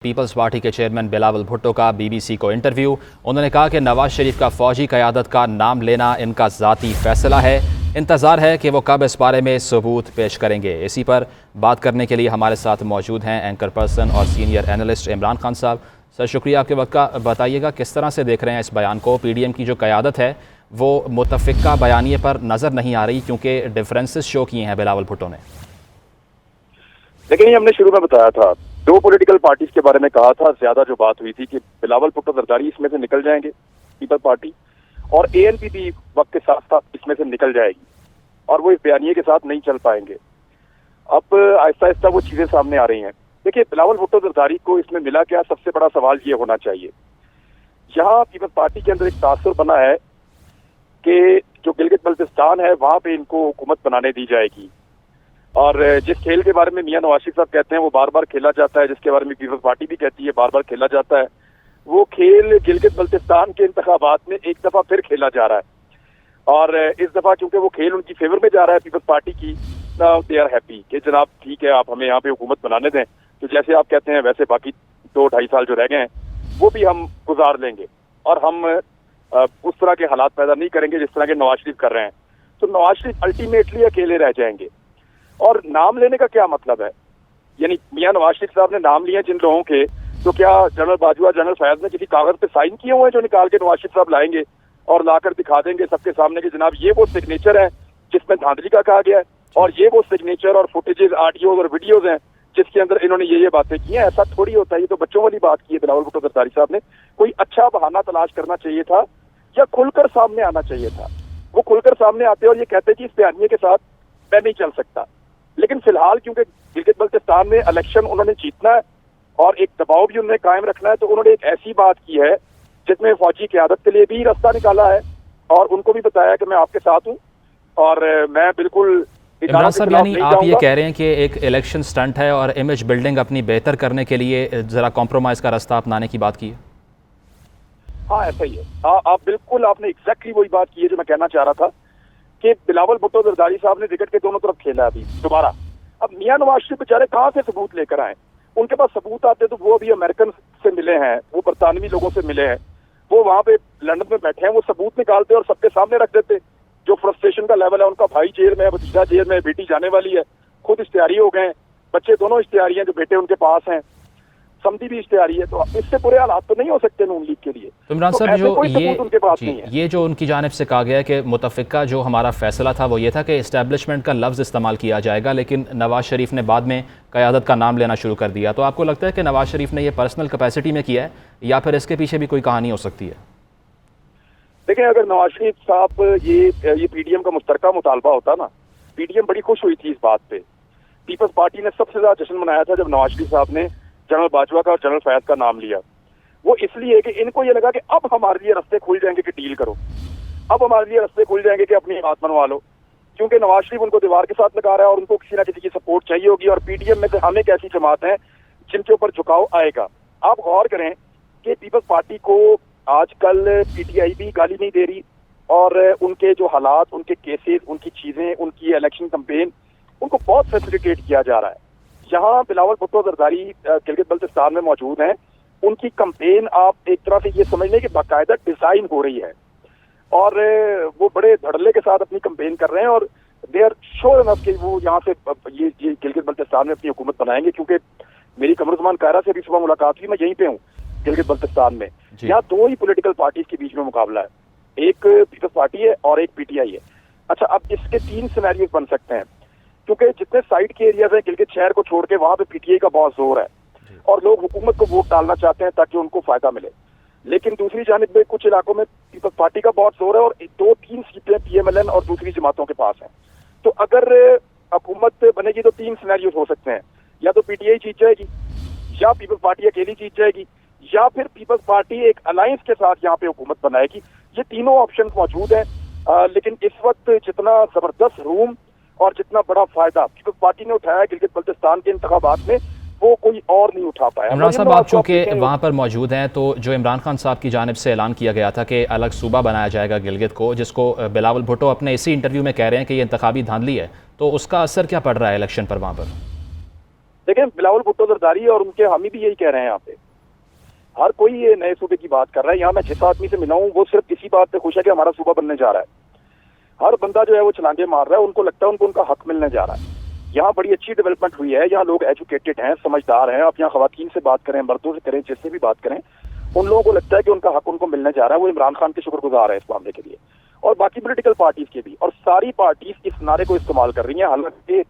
Peoples party के chairman Bilawal Bhutto का BBC को इंटरव्यू। उन्होंने कहा कि नवाज शरीफ का फौजी क़यादत का नाम लेना इनका ज़ाती फैसला है। इंतज़ार है कि वो कब इस बारे में सबूत पेश करेंगे। इसी पर बात करने के लिए हमारे साथ मौजूद हैं एंकर पर्सन और सीनियर एनालिस्ट इमरान खान साहब। सर शुक्रिया आपके वक्त का। बताइएगा किस तरह से देख रहे हैं इस बयान को। पीडीएम की जो क़यादत है वो मुतफ़िक़ा बयानिए पर नज़र नहीं आ रही क्योंकि डिफरेंसेस शो किए हैं बिलावल भुट्टो ने। लेकिन हमने शुरू में बताया था, दो पॉलिटिकल पार्टीज के बारे में कहा था, ज्यादा जो बात हुई थी कि बिलावल भुट्टो जरदारी इसमें से निकल जाएंगे पीपल पार्टी, और एएनपी भी वक्त के साथ साथ इसमें से निकल जाएगी और वो इस बयानिए के साथ नहीं चल पाएंगे। अब आहिस्ता आहिस्ता वो चीजें सामने आ रही हैं। देखिए, बिलावल भुट्टो जरदारी को इसमें मिला क्या, सबसे बड़ा सवाल ये होना चाहिए। यहाँ पीपल पार्टी के अंदर एक तासुर बना है कि जो गिलगित बल्तिस्तान है वहां पे इनको हुकूमत बनाने दी जाएगी, और जिस खेल के बारे में मियां नवाज शरीफ साहब कहते हैं वो बार बार खेला जाता है, जिसके बारे में पीपल्स पार्टी भी कहती है बार बार खेला जाता है, वो खेल गिलगित बल्तिस्तान के इंतखाबात में एक दफा फिर खेला जा रहा है। और इस दफा क्योंकि वो खेल उनकी फेवर में जा रहा है पीपल्स पार्टी की, दे आर हैप्पी कि जनाब ठीक है, आप हमें यहाँ पे हुकूमत बनाने दें, तो जैसे आप कहते हैं वैसे बाकी 2-2.5 साल जो रह गए हैं वो भी हम गुजार लेंगे और हम उस तरह के हालात पैदा नहीं करेंगे जिस तरह के नवाज शरीफ कर रहे हैं। तो नवाज शरीफ अल्टीमेटली अकेले रह जाएंगे। और नाम लेने का क्या मतलब है, यानी मियां नवाज शरीफ साहब ने नाम लिए जिन लोगों के, तो क्या जनरल बाजवा, जनरल फैज ने किसी कागज पे साइन किए हुए हैं जो निकाल के नवाज शरीफ साहब लाएंगे और लाकर दिखा देंगे सबके सामने कि जनाब ये वो सिग्नेचर है जिसमें धांधली का कहा गया है, और ये वो सिग्नेचर और फुटेजेस, ऑडियोज और वीडियोज हैं जिसके अंदर इन्होंने ये बातें की हैं। ऐसा थोड़ी होता है, ये तो बच्चों वाली बात की है बिलावल भुट्टो जरदारी साहब ने। कोई अच्छा बहाना तलाश करना चाहिए था या खुलकर सामने आना चाहिए था। वो खुलकर सामने आते और ये कहते कि इस बयानिए के साथ मैं नहीं चल सकता। लेकिन फिलहाल क्योंकि गिलगित बल्तिस्तान में इलेक्शन उन्होंने जीतना है और एक दबाव भी उन्हें कायम रखना है, तो उन्होंने एक ऐसी बात की है जिसमें फौजी क़यादत के लिए भी रास्ता निकाला है और उनको भी बताया कि मैं आपके साथ हूँ और मैं बिल्कुल इमरान साहब, यानी आप ये कह रहे हैं कि एक इलेक्शन स्टंट है और इमेज बिल्डिंग अपनी बेहतर करने के लिए जरा कॉम्प्रोमाइज का रास्ता अपनाने की बात की है। हाँ, ऐसा ही है। आप बिल्कुल, आपने एग्जैक्टली वही बात की है जो मैं कहना चाह रहा था कि बिलावल भुट्टो जरदारी साहब ने विकेट के दोनों तरफ खेला अभी दोबारा। अब मियां नवाज शरीफ बेचारे कहाँ से सबूत लेकर आए? उनके पास सबूत आते तो वो अभी अमेरिकन से मिले हैं, वो बरतानवी लोगों से मिले हैं, वो वहां पे लंदन में बैठे हैं, वो सबूत निकालते और सबके सामने रख देते। जो फ्रस्ट्रेशन का लेवल है, उनका भाई जेल में है, भतीजा जेल में है, बेटी जाने वाली है, खुद इश्तिहारी हो गए, बच्चे दोनों इश्तिहारी हैं, जो बेटे उनके पास हैं, समझी भी इश्तिहारी है, तो इससे बुरे हालात तो नहीं हो सकते नून लीग के लिए। तो इमरान साहब, जो ये जो उनकी जानिब से कहा गया है कि मुतफ़िक़ा जो हमारा फैसला था वो ये था कि इस्टेब्लिशमेंट का लफ्ज़ इस्तेमाल किया जाएगा, लेकिन नवाज शरीफ ने बाद में क़यादत का नाम लेना शुरू कर दिया। तो आपको लगता है कि नवाज शरीफ ने ये पर्सनल कैपेसिटी में किया है या फिर इसके पीछे भी कोई कहानी हो सकती है? देखिए, अगर नवाज शरीफ साहब ये पीडीएम का मुश्तरका मुतालबा होता ना, पीडीएम बड़ी खुश हुई थी इस बात पे। पीपल्स पार्टी ने सबसे ज्यादा जश्न मनाया था जब नवाज शरीफ साहब ने जनरल बाजवा का और जनरल फैज का नाम लिया। वो इसलिए कि इनको ये लगा कि अब हमारे लिए रास्ते खुल जाएंगे कि डील करो, अब हमारे लिए रास्ते खुल जाएंगे कि अपनी बात मनवा लो, क्योंकि नवाज शरीफ उनको दीवार के साथ लगा रहा है और उनको किसी ना किसी की सपोर्ट चाहिए होगी। और पीडीएम में से हम एक ऐसी जमात है जिनके ऊपर झुकाव आएगा। आप गौर करें कि पीपल्स पार्टी को आजकल पीटीआई भी गाली नहीं दे रही, और उनके जो हालात, उनके केसेस, उनकी चीजें, उनकी इलेक्शन कैंपेन, उनको बहुत फैसिलिटेट किया जा रहा है। यहाँ बिलावल भुट्टो जरदारी गिलगित बल्तिस्तान में मौजूद हैं, उनकी कैंपेन आप एक तरह से ये समझ लें कि बाकायदा डिजाइन हो रही है और वो बड़े धड़ल्ले के साथ अपनी कैंपेन कर रहे हैं और दे आर श्योर इनफ कि वो यहाँ से ये गिलगित बल्तिस्तान में अपनी हुकूमत बनाएंगे। क्योंकि मेरी कमरुज़मान कायरा से अभी सुबह मुलाकात हुई, मैं यहीं पे हूँ गिलगित बल्तिस्तान में। यहाँ दो ही पॉलिटिकल पार्टीज के बीच में मुकाबला है, एक पीपल्स पार्टी है और एक पीटीआई है। अच्छा, अब इसके 3 सिनेरियोस बन सकते हैं, क्योंकि जितने साइड के एरियाज हैं गिलगित शहर को छोड़ के, वहां पे पीटीआई का बहुत जोर है और लोग हुकूमत को वोट डालना चाहते हैं ताकि उनको फायदा मिले। लेकिन दूसरी जानिब में कुछ इलाकों में पीपल्स पार्टी का बहुत जोर है और 2-3 सीटें पीएमएलएन और दूसरी जमातों के पास हैं। तो अगर हुकूमत बनेगी तो 3 सिनेरियोस हो सकते हैं, या तो पीटीआई जीत जाएगी, या पीपल्स पार्टी अकेली जीत जाएगी, या फिर पीपल्स पार्टी एक अलायंस के साथ यहाँ पे हुकूमत बनाएगी। ये तीनों ऑप्शन मौजूद हैं। लेकिन इस वक्त जितना जबरदस्त रूम और जितना बड़ा फायदा पीपल्स पार्टी ने उठाया गिलगित बल्तिस्तान के इंतखाबात में, वो कोई और नहीं उठा पाया। इमरान साहब, आप चूँकि वहाँ पर मौजूद हैं, तो जो इमरान खान साहब की जानिब से ऐलान किया गया था कि अलग सूबा बनाया जाएगा गिलगित को, जिसको बिलावल भुट्टो अपने इसी इंटरव्यू में कह रहे हैं कि ये इंतखाबी धांधली है, तो उसका असर क्या पड़ रहा है इलेक्शन पर वहाँ पर? देखें, बिलावल भुट्टो जरदारी और उनके हामी भी यही कह रहे हैं। यहाँ पे हर कोई ये नए सूबे की बात कर रहा है। यहाँ मैं जिस आदमी से मिला हूँ वो सिर्फ इसी बात पे खुश है कि हमारा सूबा बनने जा रहा है। हर बंदा जो है वो छलांगे मार रहा है, उनको लगता है उनका हक मिलने जा रहा है। यहाँ बड़ी अच्छी डेवलपमेंट हुई है, यहाँ लोग एजुकेटेड हैं, समझदार हैं। आप यहाँ खवातीन से बात करें, मर्दों से करें, जिससे भी बात करें, उन लोगों को लगता है कि उनका हक उनको मिलने जा रहा है। वो इमरान खान के शुक्रगुजार है इस मामले के लिए, और बाकी पॉलिटिकल पार्टीज के भी। और सारी पार्टीज इस नारे को इस्तेमाल कर रही हैं। हालांकि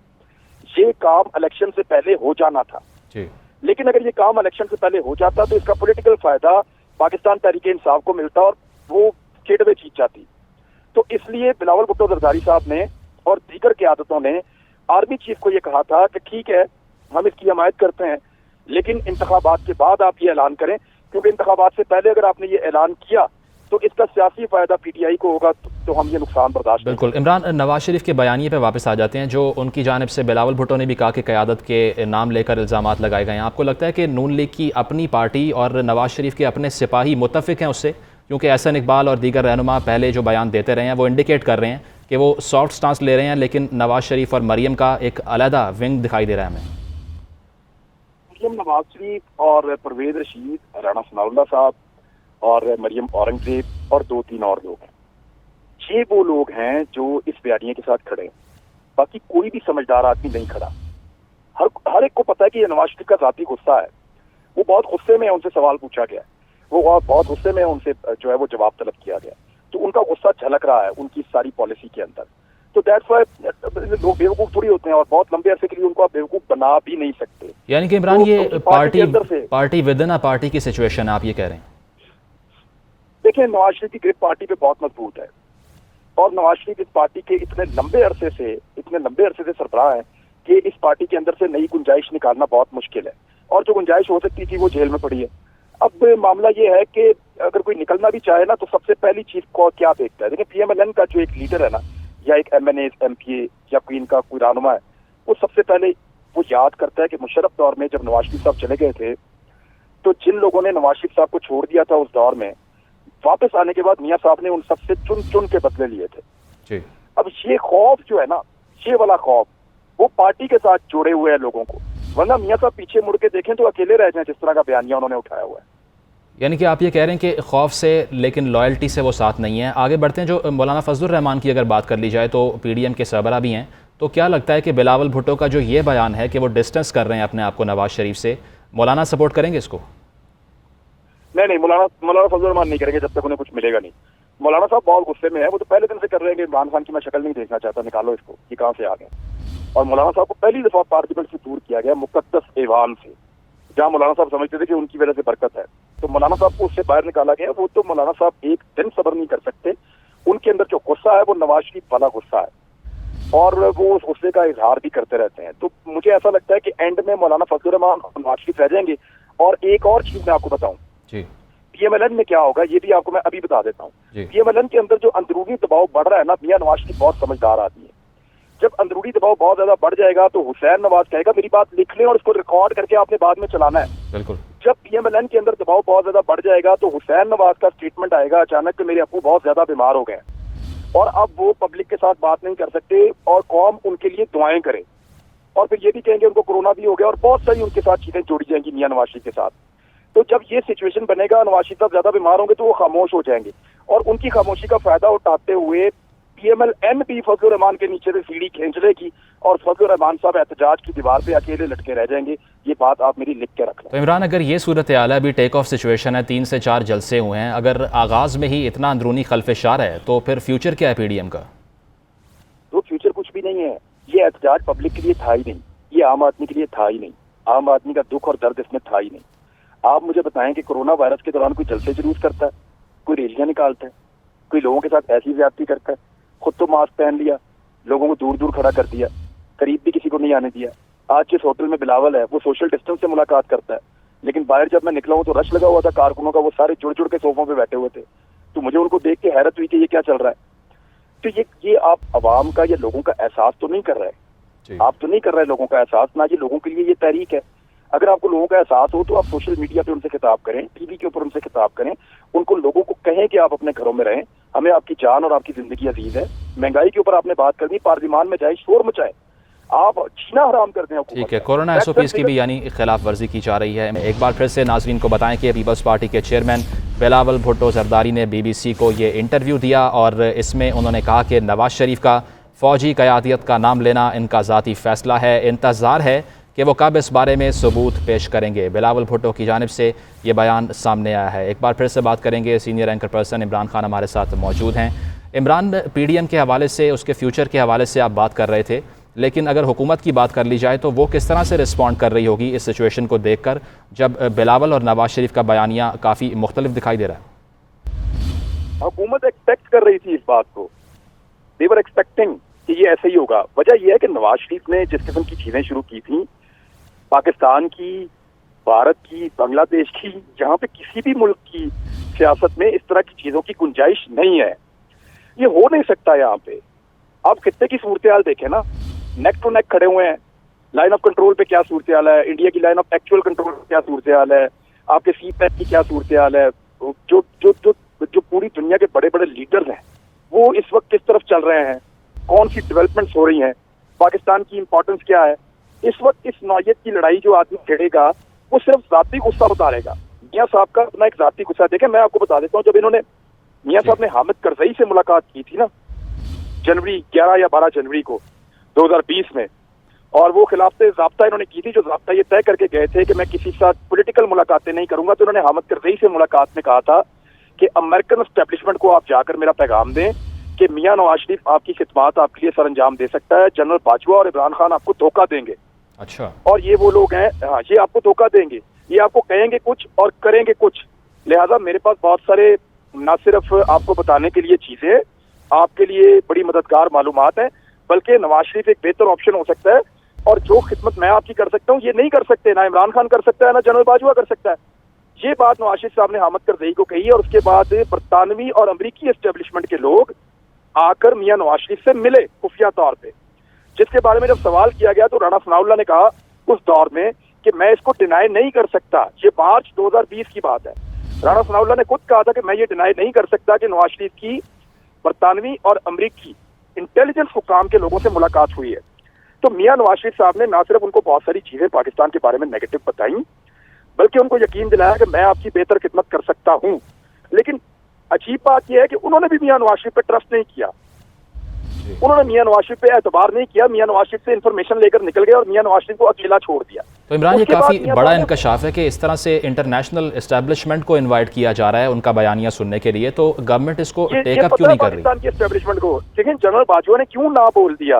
ये काम इलेक्शन से पहले हो जाना था जी। लेकिन अगर ये काम इलेक्शन से पहले हो जाता तो इसका पॉलिटिकल फायदा पाकिस्तान तहरीक-ए-इंसाफ को मिलता और वो स्टेट जीत जाती। तो इसलिए बिलावल भुट्टो जरदारी साहब ने और दीगर क़यादतों ने आर्मी चीफ को ये कहा था कि ठीक है, हम इसकी हमायत करते हैं, लेकिन इंतखाबात के बाद आप ये ऐलान करें, क्योंकि इंतखाबात से पहले अगर आपने ये ऐलान किया तो इसका सियासी फायदा पीटीआई को होगा, तो हम ये नुकसान बर्दाश्त नहीं बिल्कुल। इमरान, नवाज शरीफ के बयानिए पे वापस आ जाते हैं, जो उनकी जानिब से बिलावल भुट्टो ने भी कहा कि क़यादत के नाम लेकर इल्ज़ामात लगाए गए हैं। आपको लगता है कि नून लीग की अपनी पार्टी और नवाज शरीफ के अपने सिपाही मुत्तफ़िक हैं उससे? क्योंकि एहसन इकबाल और दीगर रहनुमा पहले जो बयान देते रहे हैं वो इंडिकेट कर रहे हैं कि वो सॉफ्ट स्टांस ले रहे हैं, लेकिन नवाज शरीफ और मरीम का एक अलहदा विंग दिखाई दे रहा है हमें। मरीम नवाज शरीफ और परवेज रशीद, राणा सनाउल्लाह साहब और मरीम औरंगजेब और 2-3 और लोग हैं। ये वो लोग हैं जो इस बयानिए के साथ खड़े हैं। बाकी कोई भी समझदार आदमी नहीं खड़ा। हर एक को पता है कि ये नवाज शरीफ का जाती गुस्सा है। वो बहुत गुस्से में उनसे सवाल पूछा गया, वो बहुत गुस्से में उनसे जो है वो जवाब तलब किया गया, तो उनका गुस्सा झलक रहा है उनकी सारी पॉलिसी के अंदर। तो दैट्स व्हाई लोग बेवकूफ थोड़ी होते हैं, और बहुत लंबे अरसे के लिए उनको आप बेवकूफ बना भी नहीं सकते। यानी कि इमरान, तो ये party with in a party की सिचुएशन है, आप ये कह रहे हैं? देखिए, नवाज शरीफ की ग्रिप पार्टी पे बहुत मजबूत है, और नवाज शरीफ इस पार्टी के इतने लंबे अरसे से सरबराह है कि इस पार्टी के अंदर से नई गुंजाइश निकालना बहुत मुश्किल है, और जो गुंजाइश हो सकती थी वो जेल में पड़ी है। अब मामला ये है कि अगर कोई निकलना भी चाहे ना, तो सबसे पहली चीज को क्या देखता है? देखिए, पीएमएलएन का जो एक लीडर है ना, या एक एमएनए, एमपीए या कोई इनका कोई रहनुमा है, वो सबसे पहले वो याद करता है कि मुशर्रफ दौर में जब नवाज शरीफ साहब चले गए थे, तो जिन लोगों ने नवाज शरीफ साहब को छोड़ दिया था उस दौर में, वापस आने के बाद मियां साहब ने उन सबसे चुन चुन के बदले लिए थे जी। अब ये खौफ जो है ना, ये वाला खौफ, वो पार्टी के साथ जोड़े हुए हैं लोगों को, वरना मियां साहब पीछे मुड़ के देखें तो अकेले रह जाएं, जिस तरह का बयानिया उन्होंने उठाया हुआ है। यानी कि आप ये कह रहे हैं कि खौफ से लेकिन लॉयल्टी से वो साथ नहीं है। आगे बढ़ते हैं, जो मौलाना फजलुर रहमान की अगर बात कर ली जाए तो पीडीएम के सरबराह भी हैं, तो क्या लगता है कि बिलावल भुट्टो का जो ये बयान है कि वो डिस्टेंस कर रहे हैं अपने आप को नवाज शरीफ से, मौलाना सपोर्ट करेंगे इसको? नहीं, मौलाना फजलुर रहमान नहीं करेंगे जब तक उन्हें कुछ मिलेगा नहीं। मौलाना साहब बहुत गुस्से में है, वो तो पहले दिन से कर रहे हैं कि इमरान खान की मैं शक्ल नहीं देखना चाहता, निकालो इसको, ये कहाँ से आ गए। और मौलाना साहब को पहली दफा पार्लियामेंट से दूर किया गया मुकद्दस ऐवान से, जहाँ मौलाना साहब समझते थे कि उनकी वजह से बरकत है, तो मौलाना साहब को उससे बाहर निकाला गया। वो तो मौलाना साहब एक दिन सब्र नहीं कर सकते, उनके अंदर जो गुस्सा है वो नवाज शरीफ वाला गुस्सा है, और वो उस गुस्से का इजहार भी करते रहते हैं। तो मुझे ऐसा लगता है कि एंड में मौलाना फजलुर रहमान और नवाज शरीफ रह जाएंगे। और एक और चीज मैं आपको बताऊं, पीएमएलएन में क्या होगा ये भी आपको मैं अभी बता देता हूँ। पीएमएलएन के अंदर जो अंदरूनी दबाव बढ़ रहा है ना, मियां नवाज शरीफ बहुत समझदार आदमी है। जब अंदरूनी दबाव बहुत ज्यादा बढ़ जाएगा तो हुसैन नवाज कहेगा मेरी बात लिख लें और इसको रिकॉर्ड करके आपने बाद में चलाना है। बिल्कुल। जब पीएमएलएन के अंदर दबाव बहुत ज्यादा बढ़ जाएगा तो हुसैन नवाज का स्टेटमेंट आएगा अचानक कि मेरे अप्पू बहुत ज्यादा बीमार हो गए और अब वो पब्लिक के साथ बात नहीं कर सकते और कौम उनके लिए दुआएं करे, और फिर ये भी कहेंगे उनको कोरोना भी हो गया, और बहुत सारी उनके साथ चीजें जोड़ी जाएंगी मियां नवाज शरीफ के साथ। तो जब ये सिचुएशन बनेगा, नवाज शरीफ साहब ज्यादा बीमार होंगे तो वो खामोश हो जाएंगे, और उनकी खामोशी का फायदा उठाते हुए पीएमएलएन भी फजलुर रहमान के नीचे से सीढ़ी खींच लेगी और फजलुर रहमान साहब एहतजाज की दीवार पे अकेले लटके रह जाएंगे। ये बात आप मेरी लिख के रख लें। तो इमरान, अगर ये सूरत हाल है, अभी टेक ऑफ सिचुएशन है, 3 से 4 जलसे हुए हैं, अगर आगाज में ही इतना अंदरूनी खल्फशार है तो फिर फ्यूचर क्या है पीडीएम का? तो फ्यूचर कुछ भी नहीं है। ये एहतजाज पब्लिक के लिए था ही नहीं, ये आम आदमी के लिए था ही नहीं, आम आदमी का दुख और दर्द इसमें था ही नहीं। आप मुझे बताएं कि कोरोना वायरस के दौरान कोई जलसे जुलूस करता है, कोई रैलियां निकालता है, कोई लोगों के साथ ऐसी ज्यादती करता है? खुद तो मास्क पहन लिया, लोगों को दूर दूर खड़ा कर दिया, करीब भी किसी को नहीं आने दिया। आज जिस होटल में बिलावल है वो सोशल डिस्टेंस से मुलाकात करता है, लेकिन बाहर जब मैं निकला हूँ तो रश लगा हुआ था कारकुनों का, वो सारे जुड़ जुड़ के सोफों पे बैठे हुए थे। तो मुझे उनको देख के हैरत हुई कि ये क्या चल रहा है। तो ये आप अवाम का या लोगों का एहसास तो नहीं कर रहे, आप तो नहीं कर रहे लोगों का एहसास, ना ये लोगों के लिए ये तहरीक है। अगर आपको लोगों का एहसास हो तो आप सोशल मीडिया पे उनसे खिताब करें, टीवी के ऊपर उनसे खिताब करें, उनको लोगों को कहें कि आप अपने घरों में रहें, हमें आपकी जान और आपकी जिंदगी अजीज है। महंगाई के ऊपर आपने बात करनी, पार्लियामान में जाए, शोर मचाए। आप जीना हराम कर दें हुकूमत ठीक है, का। कोरोना SOPs की भी यानी खिलाफ वर्जी की जा रही है। एक बार फिर से नाजरीन को बताएं कि पीपल्स पार्टी के चेयरमैन बिलावल भुट्टो जरदारी ने BBC को ये इंटरव्यू दिया और इसमें उन्होंने कहा कि नवाज शरीफ का फ़ौजी क़यादियत का नाम लेना इनका ज़ाती फ़ैसला है, इंतज़ार है कि वो कब इस बारे में सबूत पेश करेंगे। बिलावल भुट्टो की जानिब से ये बयान सामने आया है। एक बार फिर से बात करेंगे, senior anchor person Imran Khan हमारे साथ मौजूद हैं। इमरान, PDM के हवाले से, उसके फ्यूचर के हवाले से आप बात कर रहे थे, लेकिन अगर हुकूमत की बात कर ली जाए तो वो किस तरह से रिस्पॉन्ड कर रही होगी इस सिचुएशन को देखकर, जब बिलावल और नवाज शरीफ का बयानिया काफ़ी मुख्तलिफ दिखाई दे रहा है? हुकूमत एक्सपेक्ट कर रही थी इस बात को, दे वर एक्सपेक्टिंग कि ये ऐसा ही होगा। वजह यह है कि नवाज शरीफ ने जिस किस्म की चीजें शुरू की थी, पाकिस्तान की, भारत की, बांग्लादेश की, जहां पे किसी भी मुल्क की सियासत में इस तरह की चीजों की गुंजाइश नहीं है, ये हो नहीं सकता। यहाँ पे आप खित्ते की सूरत हाल देखें ना, नेक टू नेक खड़े हुए हैं। लाइन ऑफ कंट्रोल पे क्या सूरत हाल है, इंडिया की लाइन ऑफ एक्चुअल कंट्रोल पे क्या सूरत हाल है, आपके CPAC की क्या सूरत हाल है, जो जो जो जो पूरी दुनिया के बड़े बड़े लीडर्स हैं वो इस वक्त किस तरफ चल रहे हैं, कौन सी डेवलपमेंट्स हो रही हैं, पाकिस्तान की इंपॉर्टेंस क्या है। इस वक्त इस नौयत की लड़ाई जो आदमी छेड़ेगा वो सिर्फ जाती गुस्सा उतारेगा। मियाँ साहब का अपना एक जाती गुस्सा, देखें मैं आपको बता देता हूँ, जब इन्होंने मियाँ साहब ने हामिद करजई से मुलाकात की थी ना, जनवरी 11 या 12 जनवरी को 2020 में, और वो खिलाफ ज़ाब्ता इन्होंने की थी, जो ज़ाब्ता ये तय करके गए थे कि मैं किसी के साथ पॉलिटिकल मुलाकातें नहीं करूंगा, तो इन्होंने हामिद करजई से मुलाकात में कहा था कि अमेरिकन एस्टेब्लिशमेंट को आप जाकर मेरा पैगाम दें कि मियाँ नवाज शरीफ आपकी खिदमात आपके लिए सर अंजाम दे सकता है, जनरल बाजवा और इमरान खान आपको धोखा देंगे। अच्छा। और ये वो लोग हैं, हाँ, ये आपको धोखा देंगे, ये आपको कहेंगे कुछ और करेंगे कुछ। लिहाजा मेरे पास बहुत सारे न सिर्फ आपको बताने के लिए चीजें, आपके लिए बड़ी मददगार मालूमात हैं, बल्कि नवाज शरीफ एक बेहतर ऑप्शन हो सकता है। और जो खिदमत मैं आपकी कर सकता हूँ ये नहीं कर सकते, ना इमरान खान कर सकता है, ना जनरल बाजवा कर सकता है। ये बात नवाज शरीफ साहब ने हामिद करजई को कही, और उसके बाद बरतानवी और अमरीकी एस्टेब्लिशमेंट के लोग आकर मियाँ नवाज शरीफ से मिले खुफिया तौर पे, जिसके बारे में जब सवाल किया गया तो राणा सनाउल्लाह ने कहा उस दौर में कि मैं इसको डिनाई नहीं कर सकता। ये मार्च 2020 की बात है। राणा सनाउल्लाह ने खुद कहा था कि मैं ये डिनाई नहीं कर सकता कि नवाज शरीफ की बरतानवी और अमरीकी इंटेलिजेंस हुकाम के लोगों से मुलाकात हुई है। तो मियाँ नवाज शरीफ साहब ने ना सिर्फ उनको बहुत सारी चीजें पाकिस्तान के बारे में नेगेटिव बताई, बल्कि उनको यकीन दिलाया कि मैं आपकी बेहतर खिदमत कर सकता हूं। लेकिन अजीब बात यह है कि उन्होंने भी मियाँ नवाज शरीफ पे ट्रस्ट नहीं किया, उन्होंने मियाँ नवाज शरीफ पे एतबार नहीं किया, मियाँ नवाज शरीफ से इंफॉर्मेशन लेकर निकल गए और मियाँ नवाज शरीफ को अकेला छोड़ दिया। तो इमरान, ये काफ़ी बड़ा इंकशाफ है कि इस तरह से इंटरनेशनल एस्टेब्लिशमेंट को इनवाइट किया जा रहा है उनका बयानिया सुनने के लिए, तो गवर्नमेंट इसको टेकअप क्यों नहीं कर रही? पाकिस्तान की एस्टेब्लिशमेंट को लेकिन जनरल बाजवा ने क्यों ना बोल दिया?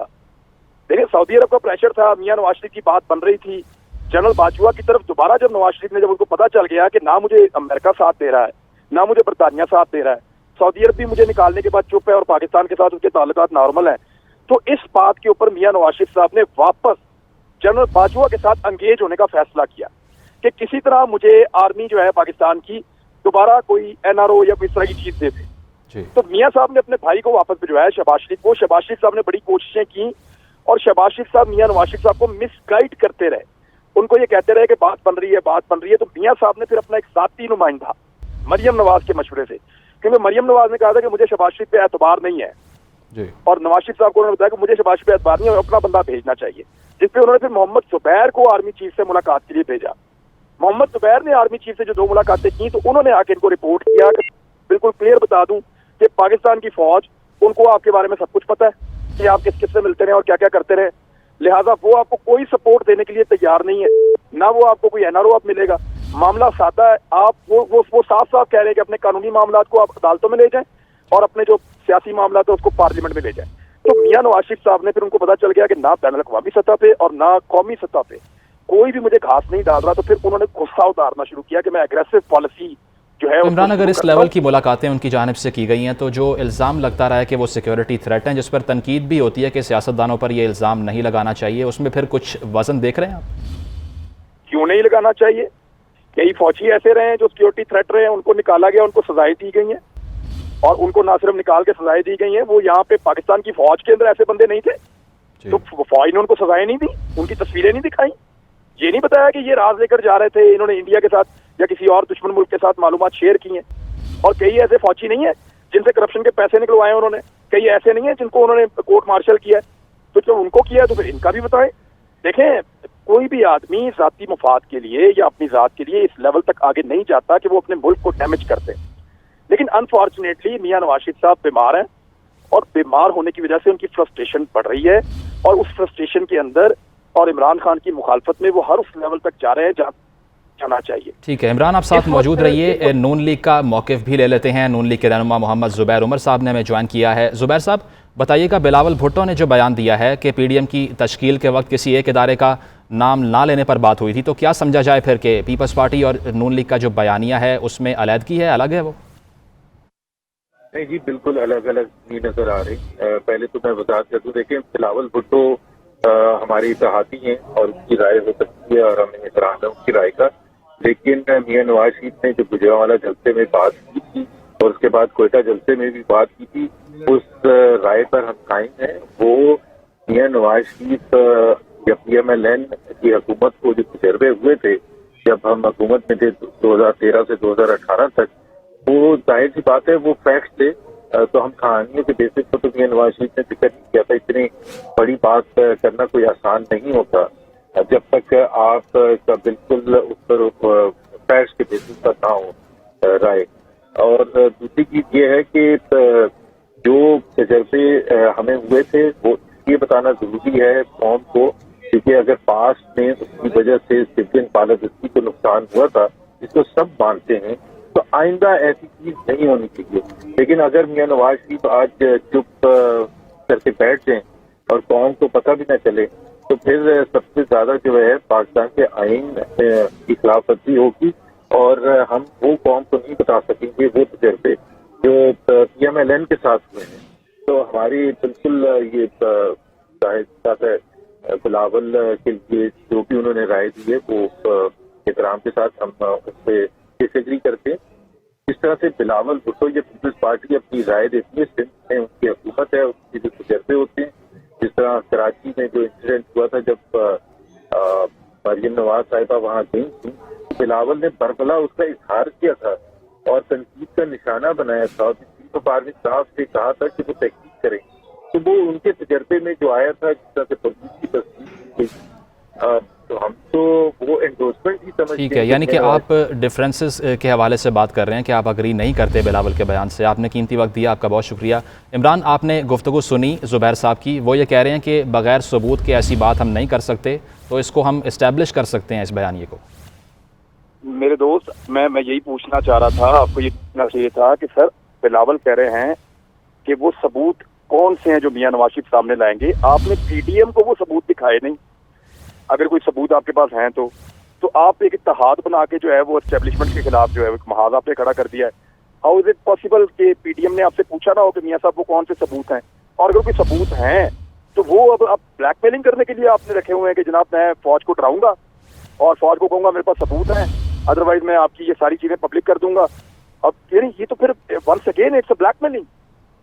देखिए, सऊदी अरब का प्रेशर था, मियाँ नवाज शरीफ की बात बन रही थी। जनरल बाजवा की तरफ दोबारा जब नवाज शरीफ ने, जब उनको पता चल गया कि ना मुझे अमेरिका साथ दे रहा है, ना मुझे बरतानिया साथ दे रहा है, सऊदी अरब भी मुझे निकालने के बाद चुप है और पाकिस्तान के साथ उसके ताल्लुकात नॉर्मल हैं, तो इस बात के ऊपर मियाँ नवाज शरीफ साहब ने वापस जनरल बाजवा के साथ अंगेज होने का फैसला किया कि किसी तरह मुझे आर्मी जो है पाकिस्तान की दोबारा कोई NRO या इस तरह की चीज दे दे। तो मियाँ साहब ने अपने भाई को वापस भिजवाया, शहबाज शरीफ को। शहबाज शरीफ साहब ने बड़ी कोशिशें की और शहबाज शरीफ साहब मियाँ नवाज शरीफ साहब को मिसगाइड करते रहे, उनको ये कहते रहे कि बात बन रही है, बात बन रही है। तो मियाँ साहब ने फिर अपना एक साथी नुमाइंदा मरियम नवाज के मशवरे से, क्योंकि मरियम नवाज ने कहा था कि मुझे शहबाज शरीफ पे एतबार नहीं है जी, और नवाज शरीफ साहब को उन्होंने बताया कि मुझे शहबाज शरीफ पे एतबार नहीं है और अपना बंदा भेजना चाहिए, जिसपे उन्होंने फिर मोहम्मद जुबैर को आर्मी चीफ से मुलाकात के लिए भेजा। मोहम्मद जुबैर ने आर्मी चीफ से जो 2 मुलाकातें की, तो उन्होंने आके इनको रिपोर्ट किया कि बिल्कुल क्लियर बता दूं कि पाकिस्तान की फौज, उनको आपके बारे में सब कुछ पता है कि आप किस किस से मिलते रहे और क्या क्या करते रहे, लिहाजा वो आपको कोई सपोर्ट देने के लिए तैयार नहीं है, ना वो आपको कोई NRO आप मिलेगा। मामला सादा है, आप वो साफ साफ कह रहे हैं कि अपने कानूनी मामला को आप अदालतों में ले जाएं और अपने जो सियासी मामला है उसको पार्लियामेंट में ले जाएं। तो मियाँ नवाज शरीफ साहब ने फिर उनको पता चल गया कि ना बैनुल अक़वामी सतह पे और ना कौमी सतह पे कोई भी मुझे घास नहीं डाल रहा, तो फिर उन्होंने गुस्सा उतारना शुरू किया कि मैं एग्रेसिव पॉलिसी जो है। इमरान, अगर इस लेवल की मुलाकातें उनकी जानिब से की गई हैं तो जो इल्ज़ाम लगता रहा है कि वो सिक्योरिटी थ्रेट हैं, जिस पर तनकीद भी होती है कि सियासतदानों पर ये इल्ज़ाम नहीं लगाना चाहिए, उसमें फिर कुछ वजन देख रहे हैं आप? क्यों नहीं लगाना चाहिए? कई फौजी ऐसे रहे हैं जो सिक्योरिटी थ्रेट रहे हैं, उउनको निकाला गया, उनको सजाएं दी गई हैं, और उनको ना सिर्फ निकाल के सजाएं दी गई हैं, वो यहाँ पे पाकिस्तान की फौज के अंदर ऐसे बंदे नहीं थे, तो फौज ने उनको सजाएं नहीं दी, उनकी तस्वीरें नहीं दिखाई, ये नहीं बताया कि ये राज लेकर जा रहे थे, इन्होंने इंडिया के साथ या किसी और दुश्मन मुल्क के साथ मालूमात शेयर की हैं। और कई ऐसे फौजी नहीं है जिनसे करप्शन के पैसे निकलवाए उन्होंने, कई ऐसे नहीं है जिनको उन्होंने कोर्ट मार्शल किया। तो जब उनको किया तो फिर इनका भी बताएं। देखें, कोई भी आदमी जाती मफाद के लिए या अपनी जात के लिए इस लेवल तक आगे नहीं जाता कि वो अपने मुल्क को डैमेज करते। लेकिन अनफॉर्चुनेटली मियां नवाज शरीफ साहब बीमार हैं और बीमार होने की वजह से उनकी फ्रस्ट्रेशन बढ़ रही है और उस फ्रस्ट्रेशन के अंदर और इमरान खान की मुखालफत में वो हर उस लेवल तक जा रहे हैं जहाँ जाना चाहिए। ठीक है इमरान, आप साथ मौजूद रहिए। नून लीग का मौक़िफ़ भी ले लेते हैं। नून लीग के रहनुमा मोहम्मद ज़ुबैर उमर साहब ने हमें ज्वाइन किया है। ज़ुबैर साहब बताइएगा, बिलावल भुट्टो ने जो बयान दिया है कि पीडीएम की तश्कील के वक्त किसी एक इदारे का नाम ना लेने पर बात हुई थी, तो क्या समझा जाए फिर कि पीपल्स पार्टी और नून लीग का जो बयानिया है उसमें अलहदगी है, अलग है वो? नहीं जी, बिल्कुल अलग अलग नहीं नजर आ रही। पहले तो मैं वजाहत कर दूं, देखें बिलावल भुट्टो हमारे इत्तेहादी हैं और उनकी राय हो सकती है और हमें एहतराम है उनकी राय का। लेकिन मियां नवाज शरीफ ने जो गुजरांवाला जलसे में बात की थी और उसके बाद कोयटा जलसे में भी बात की थी, उस राय पर हम कायम हैं। वो मियां नवाज शरीफ या PMLN की हुकूमत को जो तजर्बे हुए थे जब हम हुकूमत में थे 2013 से 2018 तक, वो जाहिर सी बात है वो फैक्ट्स थे। तो हम कहानियों के बेसिस पर तो मियां नवाज शरीफ ने जिक्र नहीं किया था। इतनी बड़ी बात करना कोई आसान नहीं होता जब तक आप का बिल्कुल उस पर फैक्ट्स के बेसिस पर ना हो राय। और दूसरी चीज ये है कि जो तजर्बे हमें हुए थे वो ये बताना जरूरी है कौम को, क्योंकि अगर पास्ट में उसकी वजह से सिविलियन बालादस्ती को नुकसान हुआ था, जिसको सब मानते हैं, तो आइंदा ऐसी चीज नहीं होनी चाहिए। लेकिन अगर मियां नवाज शरीफ आज चुप करके बैठ जाएं और कौम को पता भी न चले, तो फिर सबसे ज्यादा जो है पाकिस्तान के आइन की खिलाफवर्जी होगी और हम वो कौम को नहीं बता सकेंगे वो तजर्बे जो PMLN के साथ हुए हैं। तो हमारी बिल्कुल ये बिलावल के लिए जो भी उन्होंने राय दी है वो एहतराम के साथ हम उससे डिसएग्री करते हैं। जिस तरह से बिलावल भुट्टो या पीपल्स पार्टी अपनी राय देती है, सिंध में उनकी हुकूमत है, उसके जो तजर्बे होते हैं, जिस तरह कराची में जो इंसिडेंट हुआ था जब मरियम नवाज साहिबा वहां गई थी, बिलावल ने बरबला उसका इजहार किया था और तनकीद का निशाना बनाया था और चीफ ऑफ आर्मी स्टाफ से कहा था कि वो तहकीक करें। तो वो उनके तजर्बे में जो आया था, जिस तरह से पुलिस की तस्दीक की, तो हम तो वो एंडोर्समेंट ही समझते हैं। ठीक है, यानी कि आप डिफरेंसेस के हवाले से बात कर रहे हैं कि आप अग्री नहीं करते बिलावल के बयान से। आपने कीमती वक्त दिया, आपका बहुत शुक्रिया। इमरान, आपने गुफ्तगू सुनी ज़ुबैर साहब की, वो ये कह रहे हैं कि बगैर सबूत के ऐसी बात हम नहीं कर सकते, तो इसको हम इस्टेब्लिश कर सकते हैं इस बयानिए को। मेरे दोस्त, मैं यही पूछना चाह रहा था, आपको ये पूछना चाहिए था कि सर बिलावल कह रहे हैं कि वो सबूत कौन से हैं जो मियां नवाज शरीफ सामने लाएंगे। आपने PDM को वो सबूत दिखाए नहीं। अगर कोई सबूत आपके पास हैं तो आप एक इत्तेहाद बना के जो है वो एस्टेब्लिशमेंट के खिलाफ जो है एक महाज आपने खड़ा कर दिया है। हाउ इज इट पॉसिबल कि PDM ने आपसे पूछा ना हो कि मियां साहब वो कौन से सबूत हैं? और अगर कोई सबूत हैं तो वो अब आप ब्लैकमेलिंग करने के लिए आपने रखे हुए हैं कि जनाब मैं फौज को डराऊंगा और फौज को कहूंगा मेरे पास सबूत हैं, अदरवाइज मैं आपकी ये सारी चीजें पब्लिक कर दूंगा। अब ये तो फिर once again it's a blackmailing.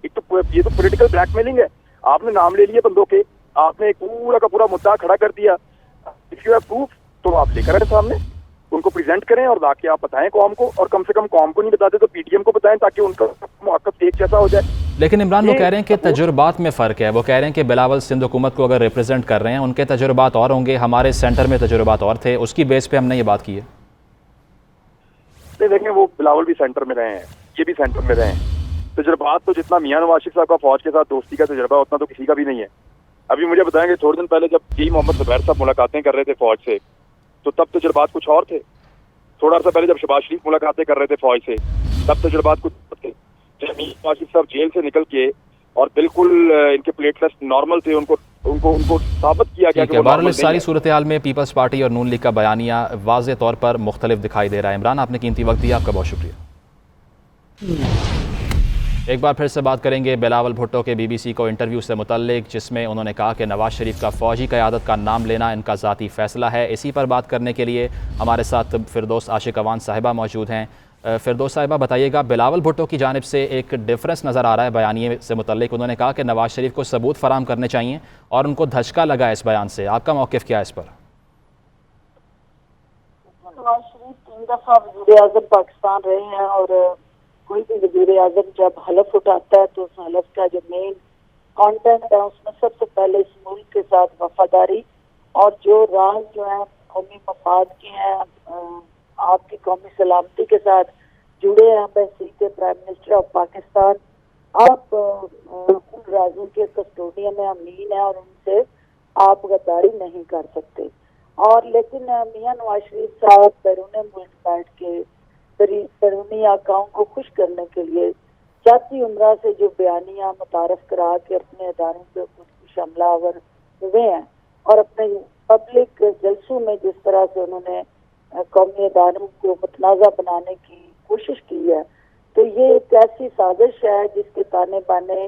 ये तो पॉलिटिकल ब्लैकमेलिंग है। आपने नाम ले लिए बंदों के, आपने एक पूरा का पूरा मुद्दा खड़ा कर दिया। इफ यू हैव प्रूफ तो आप लेकर आए सामने, उनको प्रेजेंट करें और लाके आप बताएं कौम को, और कम से कम कौम को नहीं बताते तो PDM को बताएं ताकि उनका मौक़िफ़ एक जैसा हो जाए। लेकिन इमरान, वो कह रहे हैं कि तजुर्बात में फ़र्क है। वो कह रहे हैं कि बिलावल सिंध हुकूमत को अगर रिप्रेजेंट कर रहे हैं, उनके तजुर्बात और होंगे, हमारे सेंटर में तजुर्बात और थे, उसकी बेस पे हमने ये बात की है। नहीं देखें, वो बिलावल भी सेंटर में रहे हैं, ये भी सेंटर में रहे हैं। तजुर्बात तो जितना मियां नवाज शरीफ साहब का फौज के साथ दोस्ती का तजुर्बा उतना तो किसी का भी नहीं है। अभी मुझे बताएंगे, थोड़े दिन पहले जब मोहम्मद ज़ुबैर साहब मुलाकातें कर रहे थे फौज से, तो तब तजुर्बात कुछ और थे। थोड़ा सा पहले जब शहबाज शरीफ मुलाकातें कर रहे थे फौज से, तब तजुर्बात कुछ थे। जब नवाज शरीफ साहब जेल से निकल के और बिल्कुल इनके प्लेटलेट्स नॉर्मल थे, उनको साबित किया गया कि बहरहाल इस सारी सूरत हाल में पीपल्स पार्टी और नून लीग का बयानिया वाज़े तौर पर मुख्तलिफ दिखाई दे रहा है। इमरान, आपने कीमती वक्त दिया, आपका बहुत शुक्रिया। एक बार फिर से बात करेंगे बिलावल भुट्टो के BBC को इंटरव्यू से मुतल्लिक, जिसमें उन्होंने कहा कि नवाज शरीफ का फ़ौजी क़यादत का नाम लेना इनका ज़ाती फ़ैसला है। इसी पर बात करने के लिए हमारे साथ फिरदौस आशिक अवान साहिबा मौजूद हैं। फिरदौस साहिबा, बताइएगा, बिलावल भुट्टो की जानिब से एक डिफरेंस नज़र आ रहा है बयानिए से मुतल्लिक। उन्होंने कहा कि नवाज शरीफ को सबूत फराम करने चाहिए और उनको धचका लगा इस बयान से। आपका मौक़िफ़ क्या है इस पर? नवाज शरीफ 3 दफ़ा वज़ीर-ए-आज़म पाकिस्तान रहे हैं और कोई भी वज़ीर-ए-आज़म जब हलफ उठाता है तो उस हलफ का जो मेन कंटेंट है उसमें सबसे पहले इस मुल्क के साथ वफादारी और जो राज जो है कौमी मफाद के हैं, आपकी कौमी सलामती के साथ जुड़े हैं बहसीत प्राइम मिनिस्टर ऑफ पाकिस्तान, आप उन राजों के कस्टोडियन है, अमीन है और उनसे आप गद्दारी नहीं कर सकते। और लेकिन मियां नवाज शरीफ साहब बैरून मुल्क बैठ के बैरूनी आकाओं को खुश करने के लिए जाती उम्रा से जो बयानियां मुतारफ करा के अपने अदारों के कुछ हमलावर हुए हैं और अपने पब्लिक जलसों में जिस तरह से उन्होंने कौमी अदारों को मुतनाज़ा बनाने की कोशिश की है, तो ये एक ऐसी साजिश है जिसके ताने बाने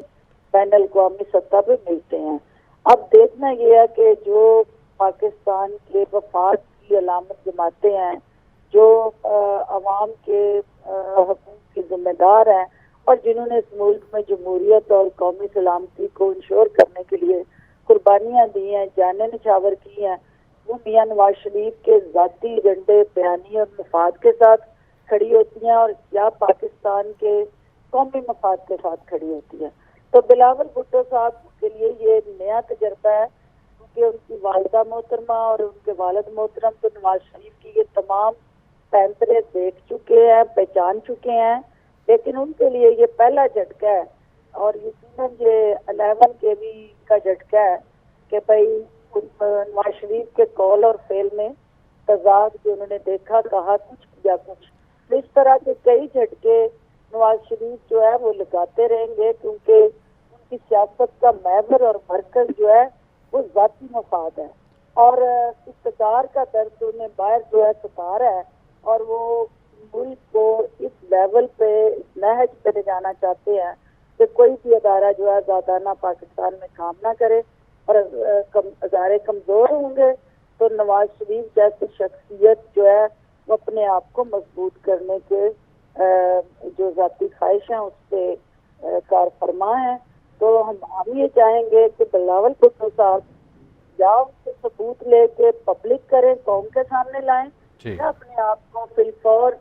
बैन अल-अक़वामी सतह पे मिलते हैं। अब देखना यह है कि जो पाकिस्तान के वफाद की अलामत जमाते हैं, जो अवाम के हकूक़ की जिम्मेदार हैं और जिन्होंने इस मुल्क में जमहूरियत और कौमी सलामती को इंश्योर करने के लिए कुर्बानियाँ दी हैं, जानें निछावर की हैं, वो मियां नवाज शरीफ के ज़ाती एजेंडे बयानी और मफाद के साथ खड़ी होती हैं और या पाकिस्तान के कौमी मफाद के साथ खड़ी होती है। तो बिलावल भुट्टो साहब के लिए ये नया तजर्बा है क्योंकि उनकी वालिदा मोहतरमा और उनके वालिद मोहतरम तो नवाज शरीफ की ये तमाम पैंतरे देख चुके हैं, पहचान चुके हैं, लेकिन उनके लिए ये पहला झटका है और यकीनन ये 11 KB का झटका है कि भाई नवाज शरीफ के कॉल और फेल में तजाद जो उन्होंने देखा, कहा कुछ, किया कुछ। तो इस तरह के कई झटके नवाज शरीफ जो है वो लगाते रहेंगे क्योंकि उनकी सियासत का महवर और मरकज जो है वो जाती मफाद है और इक़्तिदार का दर्द उन्हें बाहर जो है सता रहा है और वो मुल्क को इस लेवल पे, इस नहज पे ले जाना चाहते हैं कि कोई भी अदारा जो है ज़्यादाना पाकिस्तान में काम ना करे और अदारे कमज़ोर होंगे तो नवाज शरीफ जैसी शख्सियत जो है वो अपने आप को मजबूत करने के जो ज़ाती ख्वाहिश हैं उससे कार फरमा है। तो हम ये चाहेंगे कि बिलावल भुट्टो साहब या उसके सबूत लेके पब्लिक करें, कौम के सामने लाएं, या अपने आप को फिलफौर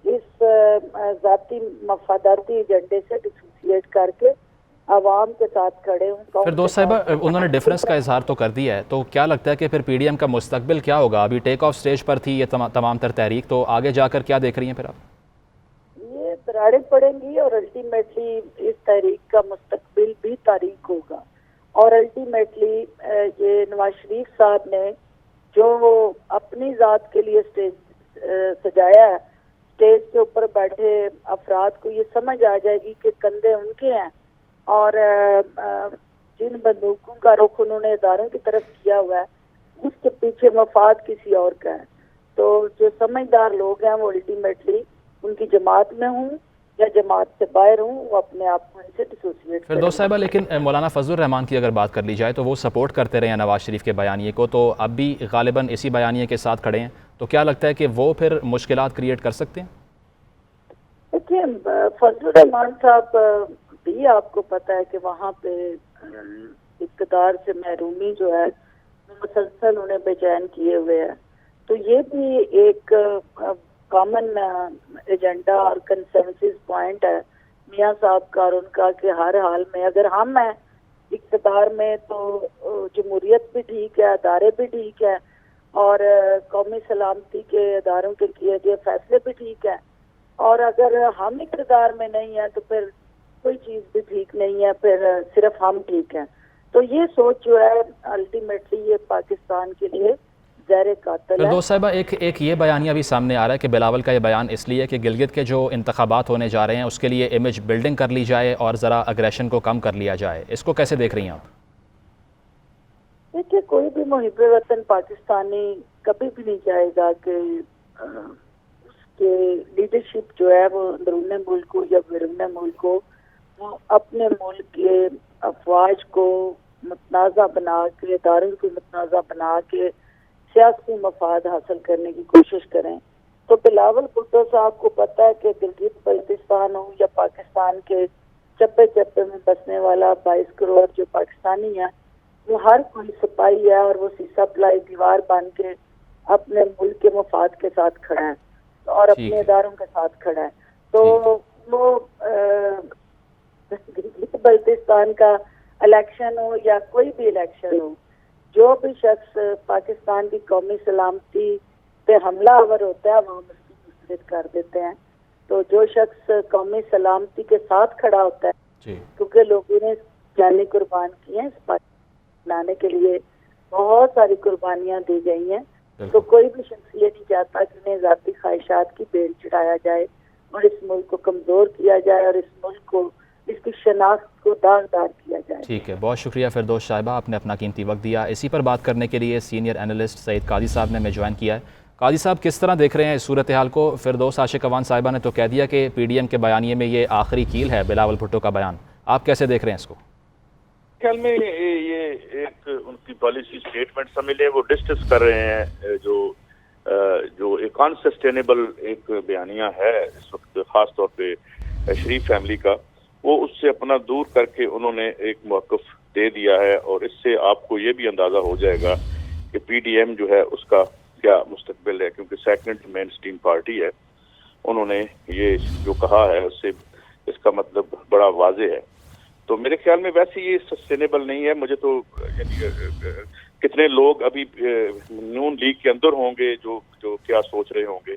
इस ज़ाती मफादाती एजेंडे से डिसोसिएट करके आवाम के साथ खड़े हों। फिर दोस्त साहिबा, उन्होंने डिफरेंस का इजहार तो कर दिया है, तो क्या लगता है कि फिर PDM का मुस्तकबिल क्या होगा? अभी टेक ऑफ स्टेज पर थी ये तमाम तर तहरीक, तो आगे जाकर क्या देख रही हैं फिर आप? ये दरारें पड़ेंगी और अल्टीमेटली इस तहरीक का मुस्तकबिल भी तारीख होगा और अल्टीमेटली ये नवाज शरीफ साहब ने जो अपनी ज़ात के लिए स्टेज सजाया है, स्टेज के ऊपर बैठे अफराद को ये समझ आ जाएगी कि कंधे उनके हैं और जिन बंदूकों का रुख उन्होंने इदारों की तरफ किया हुआ है उसके पीछे मफाद किसी और का है। तो जो समझदार लोग हैं वो अल्टीमेटली उनकी जमात में हूँ या जमात से बाहर हूँ, वो अपने आप को इनसे डिसोसिएट फिर दोस्त साहिबा, लेकिन मौलाना फजलुर रहमान की अगर बात कर ली जाए तो वो सपोर्ट करते रहे हैं नवाज शरीफ के बयानिए को, तो अब भी गालिबन इसी बयानिए के साथ खड़े हैं, तो क्या लगता है कि वो फिर मुश्किलात क्रिएट कर सकते हैं? देखिए, फजलुर रहमान साहब भी आपको पता है कि वहाँ पे इक़्तिदार से महरूमी जो है मुसलसल उन्हें बेचैन किए हुए है। तो ये भी एक कॉमन एजेंडा और कंसेंसस पॉइंट है मियां साहब का और उनका कि हर हाल में अगर हम हैं इक़्तिदार में तो जमहूरियत भी ठीक है, अदारे भी ठीक है और कौमी सलामती के अदारों के किए गए फैसले भी ठीक है, और अगर हम इक़्तिदार में नहीं है तो फिर कोई चीज़ भी ठीक नहीं है, फिर सिर्फ हम ठीक हैं। तो ये सोच जो है अल्टीमेटली ये पाकिस्तान के लिए ज़हर कातिल है। दोस्त साहिबा, एक ये बयानिया भी सामने आ रहा है कि बिलावल का ये बयान इसलिए कि गिलगित के जो इंतखाबात होने जा रहे हैं उसके लिए इमेज बिल्डिंग कर ली जाए और ज़रा अग्रेशन को कम कर लिया जाए, इसको कैसे देख रही हैं आप? देखिए, कोई भी मुहिब्बे वतन पाकिस्तानी कभी भी नहीं चाहेगा कि उसके लीडरशिप जो है वो अंदरूनी मुल्क को या बैरूनी मुल्क को वो अपने मुल्क के अफवाज को मुतनाज़ा बना के, इदारों को मुतनाज़ा बना के सियासी मफाद हासिल करने की कोशिश करें। तो बिलावल भुट्टो साहब को पता है कि गिलगित बल्तिस्तान हो या पाकिस्तान के चप्पे चप्पे में बसने वाला 22 करोड़ जो पाकिस्तानी है, वो हर कोई सिपाही है और वो सीसा पलाई दीवार बन के अपने मुल्क के मफाद के साथ खड़ा है और अपने इदारों के साथ खड़ा है। तो वो गिलगित बल्तिस्तान का इलेक्शन हो या कोई भी इलेक्शन हो, जो भी शख्स पाकिस्तान की कौमी सलामती पे हमलावर होता है वो हम उसकी मुस्तरद कर देते हैं। तो जो शख्स कौमी सलामती के साथ खड़ा होता है, क्योंकि लोगों ने जाने कुर्बान की हैं इस पाकिस्तान बनाने के लिए, बहुत सारी कुर्बानियां दी गई हैं, तो कोई भी शख्स ये नहीं चाहता कि उन्हें ज़ाती ख्वाहिशात की बेल चढ़ाया जाए और इस मुल्क को कमज़ोर किया जाए और इस मुल्क को, इसकी शनाख्त को दागदार किया जाए। ठीक है, बहुत शुक्रिया फिरदौस साहिबा, आपने अपना कीमती वक्त दिया। इसी पर बात करने के लिए सीनियर एनालिस्ट सईद काजी साहब ने हमें ज्वाइन किया है। काजी साहब, किस तरह देख रहे हैं इस सूरत हाल को? फिरदौस आशिक अवान साहिबा ने तो कह दिया कि PDM के बयानिए में ये आखिरी कील है बिलावल भुट्टो का बयान, आप कैसे देख रहे हैं इसको? ख्याल में ये एक उनकी पॉलिसी स्टेटमेंट समझ लें, वो डिस्कस कर रहे हैं जो एक अनसस्टेनेबल एक बयानिया है इस वक्त, खास तौर पे शरीफ फैमिली का, वो उससे अपना दूर करके उन्होंने एक मौक़िफ़ दे दिया है। और इससे आपको ये भी अंदाज़ा हो जाएगा कि PDM जो है उसका क्या मुस्तकबिल है, क्योंकि सेकंड मेन स्ट्रीम पार्टी है। उन्होंने ये जो कहा है उससे इसका मतलब बड़ा वाज़ेह है। तो मेरे ख्याल में वैसे ये सस्टेनेबल नहीं है। मुझे तो कितने लोग अभी नून लीग के अंदर होंगे जो क्या सोच रहे होंगे,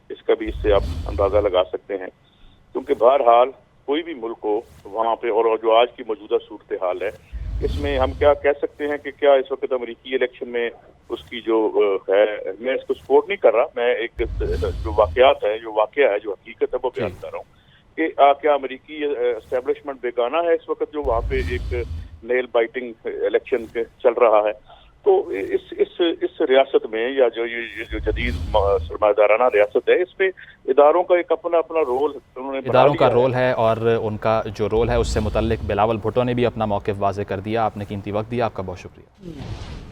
इसका भी इससे आप अंदाज़ा लगा सकते हैं। क्योंकि बहरहाल कोई भी मुल्क हो वहाँ पे, और जो आज की मौजूदा सूरत हाल है, इसमें हम क्या कह सकते हैं कि क्या इस वक्त अमेरिकी इलेक्शन में उसकी जो है, मैं इसको सपोर्ट नहीं कर रहा, मैं एक जो वाकयात है, जो वाकया है, जो हकीकत है वो बयान कर रहा हूँ कि क्या अमेरिकी एस्टेब्लिशमींट बेगाना है इस वक्त जो वहाँ पे एक नेल बाइटिंग इलेक्शन चल रहा है। तो इस रियासत में या जो जदीद सरमादाराना रियासत है, इसमें इदारों का एक अपना रोल उन्होंने इदारों का रोल है, और उनका जो रोल है उससे मुतल्लिक बिलावल भुट्टो ने भी अपना मौक़िफ़ वाज़ेह कर दिया। आपने कीमती वक्त दिया, आपका बहुत शुक्रिया।